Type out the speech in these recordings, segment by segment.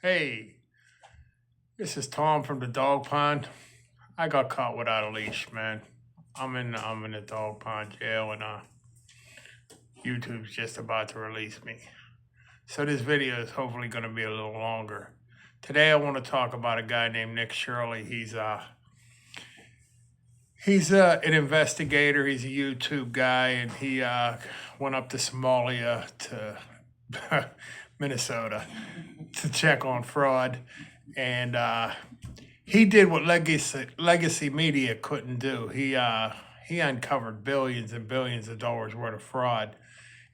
Hey, this is Tom from the dog pond. I got caught without a leash, man. I'm in the dog pond jail, and YouTube's just about to release me. So this video is hopefully going to be a little longer. Today I want to talk about a guy named Nick Shirley. He's an investigator. He's a YouTube guy, and he went up to Somalia to Minnesota to check on fraud, and he did what legacy media couldn't do. He uncovered billions and billions of dollars worth of fraud.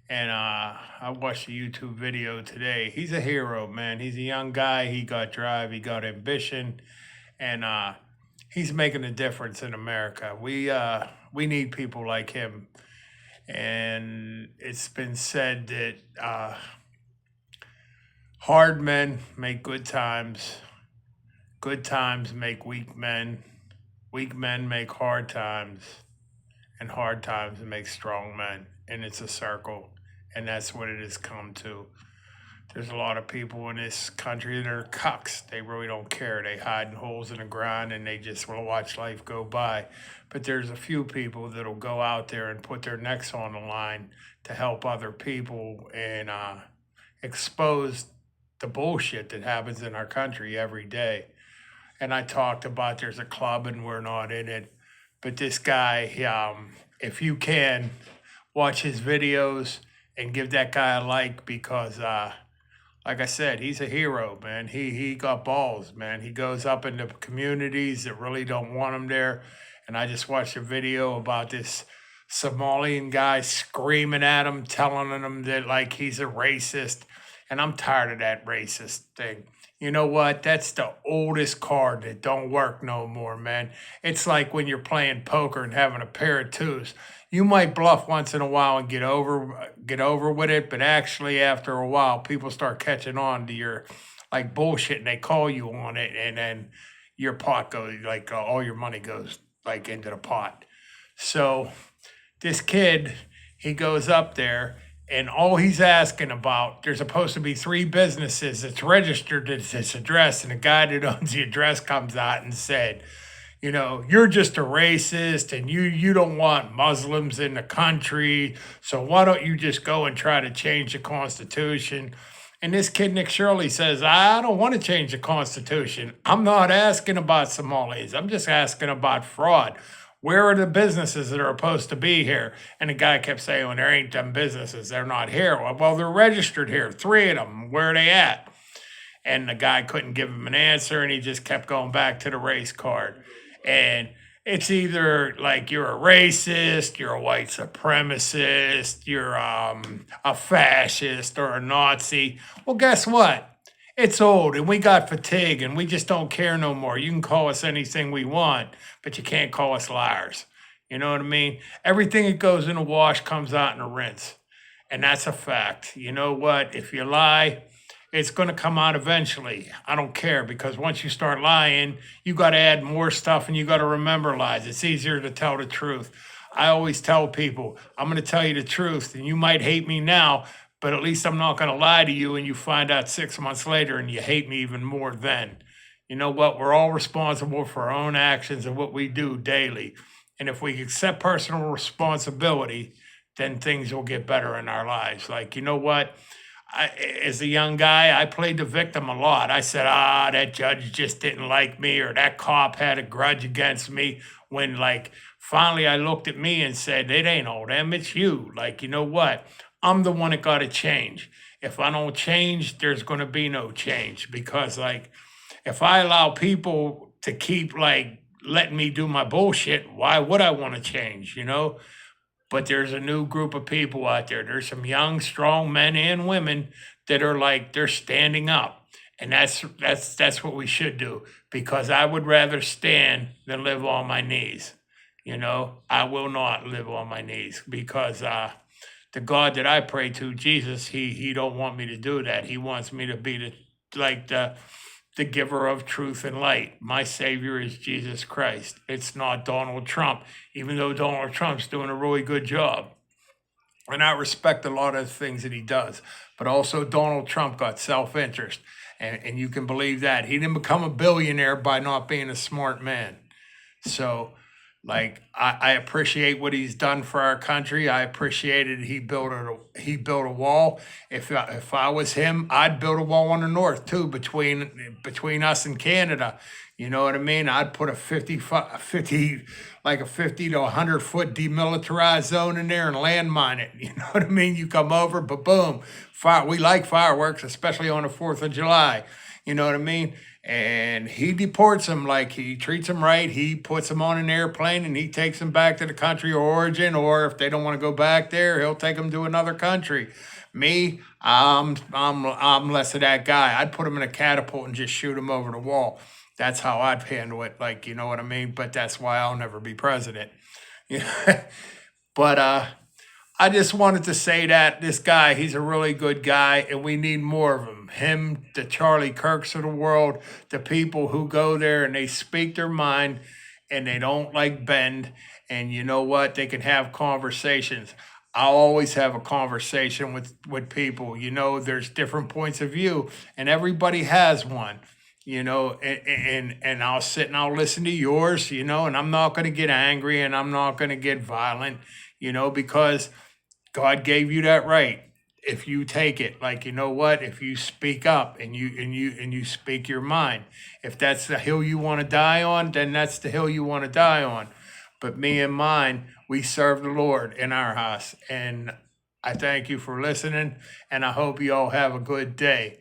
And I watched a YouTube video today. He's a hero, man. He's a young guy. He got drive. He got ambition, and he's making a difference in America. We need people like him. And it's been said that hard men make good times make weak men make hard times, and hard times make strong men. And it's a circle, and that's what it has come to. There's a lot of people in this country that are cucks. They really don't care. They hide in holes in the ground and they just will watch life go by. But there's a few people that'll go out there and put their necks on the line to help other people and expose the bullshit that happens in our country every day. And I talked about there's a club and we're not in it. But this guy, if you can, watch his videos and give that guy a like because like I said, he's a hero, man. He got balls, man. He goes up into communities that really don't want him there. And I just watched a video about this Somalian guy screaming at him, telling him that like he's a racist. And I'm tired of that racist thing. You know what? That's the oldest card that don't work no more, man. It's like when you're playing poker and having a pair of twos. You might bluff once in a while and get over with it, but actually after a while, people start catching on to your like bullshit, and they call you on it, and then your pot goes like all your money goes like into the pot. So this kid, he goes up there, and all he's asking about, there's supposed to be three businesses that's registered at this address, and the guy that owns the address comes out and said, you're just a racist and you don't want Muslims in the country. So why don't you just go and try to change the Constitution? And this kid, Nick Shirley, says, I don't want to change the Constitution. I'm not asking about Somalis. I'm just asking about fraud. Where are the businesses that are supposed to be here? And the guy kept saying, well, there ain't them businesses. They're not here. Well, they're registered here. Three of them. Where are they at? And the guy couldn't give him an answer, and he just kept going back to the race card. And it's either like you're a racist, you're a white supremacist, you're a fascist or a Nazi. Well, guess what? It's old and we got fatigue and we just don't care no more. You can call us anything we want, but you can't call us liars. You know what I mean? Everything that goes in a wash comes out in a rinse. And that's a fact. You know what? If you lie, it's going to come out eventually. I don't care because once you start lying, you got to add more stuff and you got to remember lies. It's easier to tell the truth. I always tell people, I'm going to tell you the truth and you might hate me now, but at least I'm not going to lie to you and you find out 6 months later and you hate me even more then. You know what? We're all responsible for our own actions and what we do daily. And if we accept personal responsibility, then things will get better in our lives. Like, you know what? As a young guy, I played the victim a lot. I said, that judge just didn't like me or that cop had a grudge against me when like finally I looked at me and said, it ain't all them, it's you. Like, you know what? I'm the one that got to change. If I don't change, there's going to be no change because like if I allow people to keep like letting me do my bullshit, why would I want to change, But there's a new group of people out there. There's some young, strong men and women that are like they're standing up, and that's what we should do. Because I would rather stand than live on my knees. I will not live on my knees because the God that I pray to, Jesus, he don't want me to do that. He wants me to be the giver of truth and light. My Savior is Jesus Christ. It's not Donald Trump, even though Donald Trump's doing a really good job. And I respect a lot of the things that he does. But also, Donald Trump got self interest. And you can believe that. He didn't become a billionaire by not being a smart man. So, like, I appreciate what he's done for our country. I appreciated he built a wall. If I was him, I'd build a wall on the north too between us and Canada. You know what I mean? I'd put a 50 like a 50 to 100 foot demilitarized zone in there and landmine it. You know what I mean? You come over, but boom, fire. We like fireworks, especially on the 4th of July. You know what I mean? And he deports them, like he treats them right. He puts them on an airplane and he takes them back to the country of origin. Or if they don't want to go back there, he'll take them to another country. Me, I'm less of that guy. I'd put them in a catapult and just shoot them over the wall. That's how I'd handle it. Like, you know what I mean? But that's why I'll never be president. Yeah. But I just wanted to say that this guy, he's a really good guy, and we need more of him. Him, the Charlie Kirks of the world, the people who go there and they speak their mind and they don't like bend. And you know what? They can have conversations. I'll always have a conversation with people. You know, there's different points of view, and everybody has one. You know, and I'll sit and I'll listen to yours. You know, and I'm not going to get angry and I'm not going to get violent. You know, because God gave you that right. If you take it, like, you know what, if you speak up and you speak your mind, if that's the hill you want to die on, then that's the hill you want to die on. But me and mine, we serve the Lord in our house. And I thank you for listening, and I hope you all have a good day.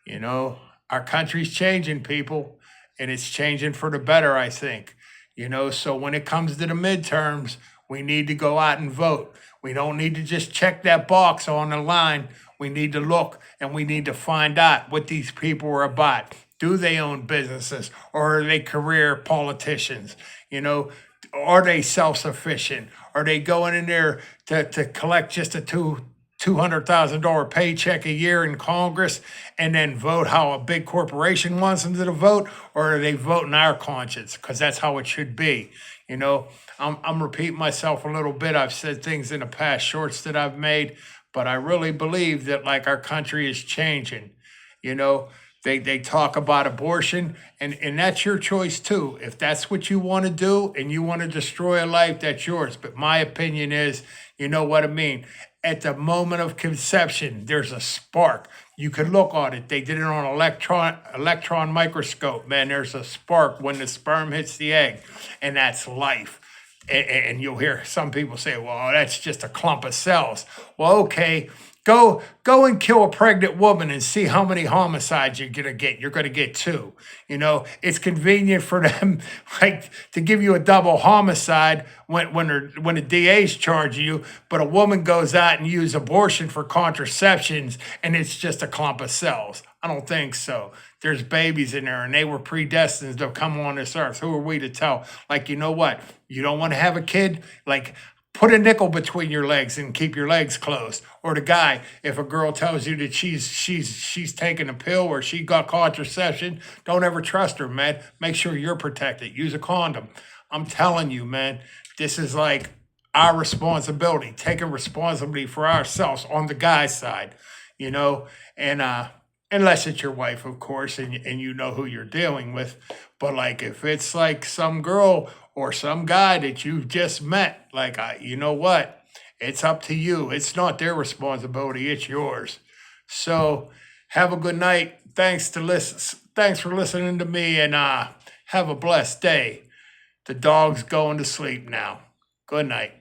You know, our country's changing, people, and it's changing for the better, I think. You know, so when it comes to the midterms, we need to go out and vote. We don't need to just check that box on the line. We need to look and we need to find out what these people are about. Do they own businesses, or are they career politicians? You know, are they self-sufficient? Are they going in there to collect just a $200,000 paycheck a year in Congress and then vote how a big corporation wants them to vote, or are they voting our conscience? Because that's how it should be. You know, I'm repeating myself a little bit. I've said things in the past shorts that I've made, but I really believe that, like, our country is changing. You know, they talk about abortion, and that's your choice too. If that's what you want to do and you want to destroy a life, that's yours. But my opinion is, you know what I mean? At the moment of conception, there's a spark. You can look on it. They did it on electron microscope. Man, there's a spark when the sperm hits the egg, and that's life. And you'll hear some people say, well, that's just a clump of cells. Well, okay, go and kill a pregnant woman and see how many homicides you're gonna get. You're gonna get two. You know, it's convenient for them, like, to give you a double homicide when the DA's charging you, but a woman goes out and uses abortion for contraceptions and it's just a clump of cells. I don't think so. There's babies in there and they were predestined to come on this earth. Who are we to tell? Like, you know what? You don't want to have a kid? Like, put a nickel between your legs and keep your legs closed. Or the guy, if a girl tells you that she's taking a pill or she got contraception, don't ever trust her, man. Make sure you're protected. Use a condom. I'm telling you, man, this is like our responsibility, taking responsibility for ourselves on the guy's side, you know, and unless it's your wife, of course, and you know who you're dealing with. But like, if it's like some girl or some guy that you've just met, like, you know what? It's up to you. It's not their responsibility. It's yours. So have a good night. Thanks for listening to me, and have a blessed day. The dog's going to sleep now. Good night.